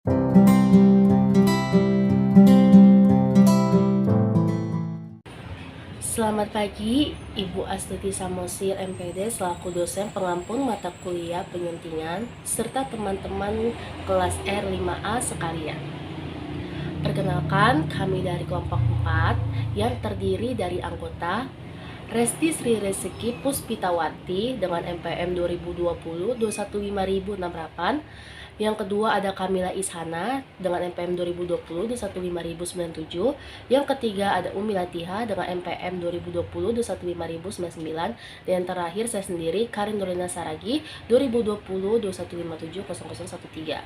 Selamat pagi, Ibu Astuti Samosir MPD selaku dosen pengampun mata kuliah penyuntingan serta teman-teman kelas R5A sekalian. Perkenalkan, kami dari kelompok 4 yang terdiri dari anggota Resti Sri Rezeki Puspitawati dengan MPM 2020 215068. Yang kedua ada Kamila Ishana dengan MPM 2020 215097. Yang ketiga ada Umi Latiha dengan MPM 2020 215099. Dan yang terakhir saya sendiri Karin Nurina Saragi 2020 2157013.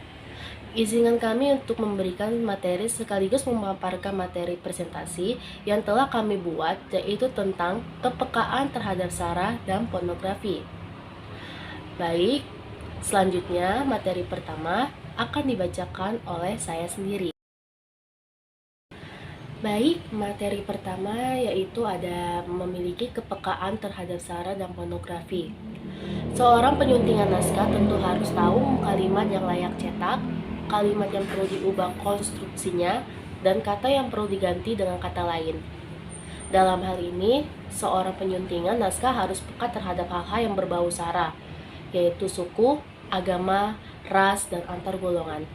Izinkan kami untuk memberikan materi sekaligus memaparkan materi presentasi yang telah kami buat, yaitu tentang kepekaan terhadap sara dan pornografi. Baik, selanjutnya materi pertama akan dibacakan oleh saya sendiri. Baik, materi pertama yaitu ada memiliki kepekaan terhadap sara dan pornografi. Seorang penyuntingan naskah tentu harus tahu kalimat yang layak cetak, kalimat yang perlu diubah konstruksinya, dan kata yang perlu diganti dengan kata lain. Dalam hal ini, seorang penyuntingan naskah harus peka terhadap hal-hal yang berbau sara, yaitu suku, agama, ras, dan antar golongan.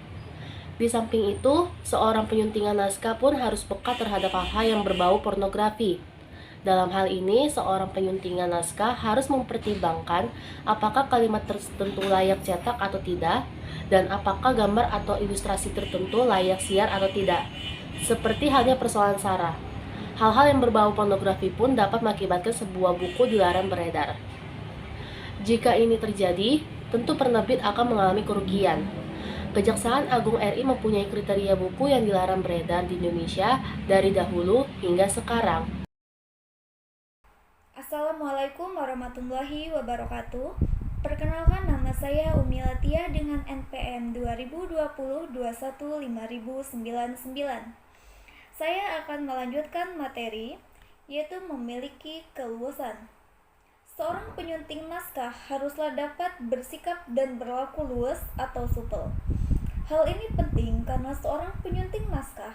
Di samping itu, seorang penyuntingan naskah pun harus peka terhadap hal-hal yang berbau pornografi. Dalam hal ini, seorang penyuntingan naskah harus mempertimbangkan apakah kalimat tertentu layak cetak atau tidak, dan apakah gambar atau ilustrasi tertentu layak siar atau tidak. Seperti halnya persoalan sara, hal-hal yang berbau pornografi pun dapat mengakibatkan sebuah buku dilarang beredar. Jika ini terjadi, tentu penerbit akan mengalami kerugian. Kejaksaan Agung RI mempunyai kriteria buku yang dilarang beredar di Indonesia dari dahulu hingga sekarang. Assalamualaikum warahmatullahi wabarakatuh. Perkenalkan, nama saya Umi Latia dengan NPM 2020-215099. Saya akan melanjutkan materi, yaitu memiliki keluasan. Seorang penyunting naskah haruslah dapat bersikap dan berlaku luas atau supel. Hal ini penting karena seorang penyunting naskah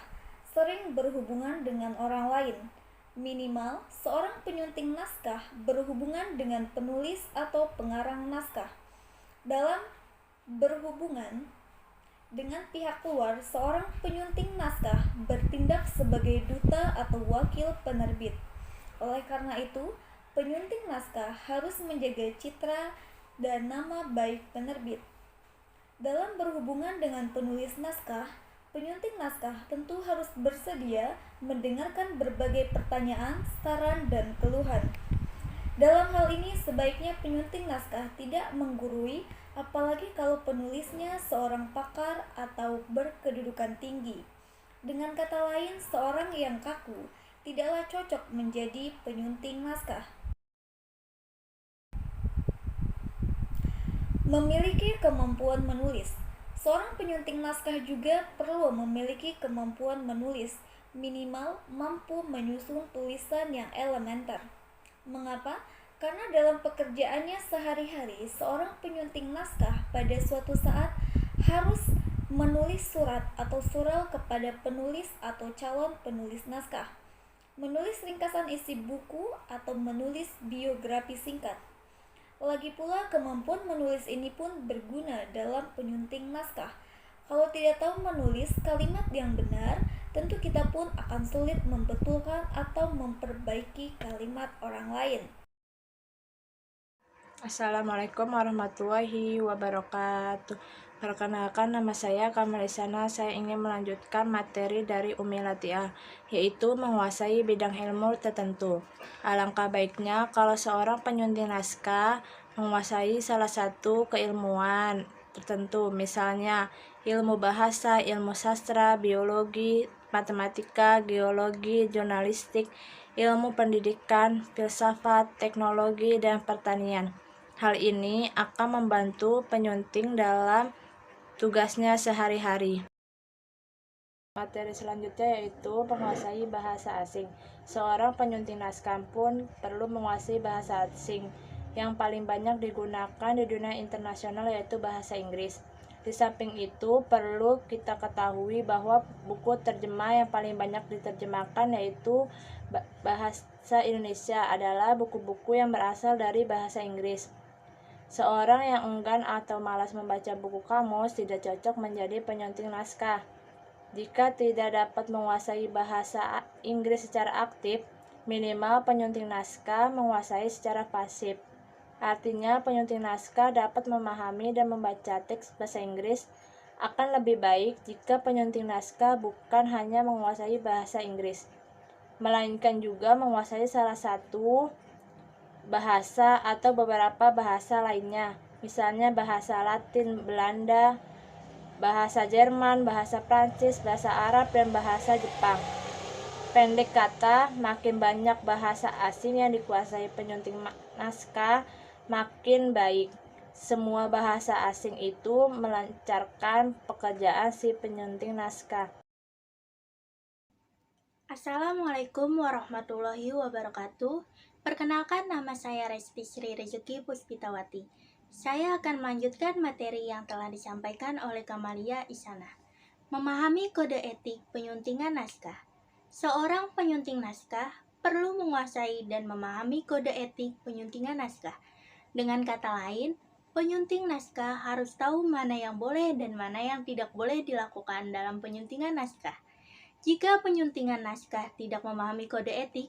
sering berhubungan dengan orang lain. Minimal, seorang penyunting naskah berhubungan dengan penulis atau pengarang naskah. Dalam berhubungan dengan pihak luar, seorang penyunting naskah bertindak sebagai duta atau wakil penerbit. Oleh karena itu, penyunting naskah harus menjaga citra dan nama baik penerbit. Dalam berhubungan dengan penulis naskah, penyunting naskah tentu harus bersedia mendengarkan berbagai pertanyaan, saran, dan keluhan. Dalam hal ini, sebaiknya penyunting naskah tidak menggurui, apalagi kalau penulisnya seorang pakar atau berkedudukan tinggi. Dengan kata lain, seorang yang kaku tidaklah cocok menjadi penyunting naskah. Memiliki kemampuan menulis. Seorang penyunting naskah juga perlu memiliki kemampuan menulis, minimal mampu menyusun tulisan yang elementer. Mengapa? Karena dalam pekerjaannya sehari-hari, seorang penyunting naskah pada suatu saat harus menulis surat atau surel kepada penulis atau calon penulis naskah, menulis ringkasan isi buku, atau menulis biografi singkat. Lagi pula, kemampuan menulis ini pun berguna dalam penyunting naskah. Kalau tidak tahu menulis kalimat yang benar, tentu kita pun akan sulit membetulkan atau memperbaiki kalimat orang lain. Assalamualaikum warahmatullahi wabarakatuh. Perkenalkan, nama saya Kamila Ishana. Saya ingin melanjutkan materi dari Umi Latiah, yaitu menguasai bidang ilmu tertentu. Alangkah baiknya kalau seorang penyunting naskah menguasai salah satu keilmuan tertentu, misalnya ilmu bahasa, ilmu sastra, biologi, matematika, geologi, jurnalistik, ilmu pendidikan, filsafat, teknologi, dan pertanian. Hal ini akan membantu penyunting dalam tugasnya sehari-hari. Materi selanjutnya yaitu menguasai bahasa asing. Seorang penyunting naskah pun perlu menguasai bahasa asing. Yang paling banyak digunakan di dunia internasional yaitu bahasa Inggris. Di samping itu, perlu kita ketahui bahwa buku terjemah yang paling banyak diterjemahkan yaitu bahasa Indonesia adalah buku-buku yang berasal dari bahasa Inggris. Seorang yang enggan atau malas membaca buku kamus tidak cocok menjadi penyunting naskah. Jika tidak dapat menguasai bahasa Inggris secara aktif, minimal penyunting naskah menguasai secara pasif. Artinya, penyunting naskah dapat memahami dan membaca teks bahasa Inggris. Akan lebih baik jika penyunting naskah bukan hanya menguasai bahasa Inggris, melainkan juga menguasai salah satu bahasa atau beberapa bahasa lainnya, misalnya bahasa Latin, Belanda, bahasa Jerman, bahasa Prancis, bahasa Arab, dan bahasa Jepang. Pendek kata, makin banyak bahasa asing yang dikuasai penyunting naskah, makin baik. Semua bahasa asing itu melancarkan pekerjaan si penyunting naskah. Assalamualaikum warahmatullahi wabarakatuh. Perkenalkan, nama saya Resti Sri Rezeki Puspitawati. Saya akan melanjutkan materi yang telah disampaikan oleh Kamalia Isana. Memahami kode etik penyuntingan naskah. Seorang penyunting naskah perlu menguasai dan memahami kode etik penyuntingan naskah. Dengan kata lain, penyunting naskah harus tahu mana yang boleh dan mana yang tidak boleh dilakukan dalam penyuntingan naskah. Jika penyuntingan naskah tidak memahami kode etik,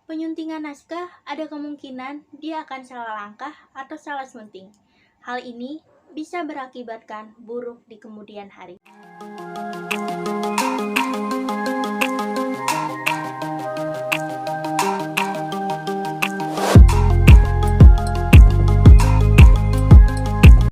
penyuntingan naskah ada kemungkinan dia akan salah langkah atau salah sunting. Hal ini bisa berakibatkan buruk di kemudian hari.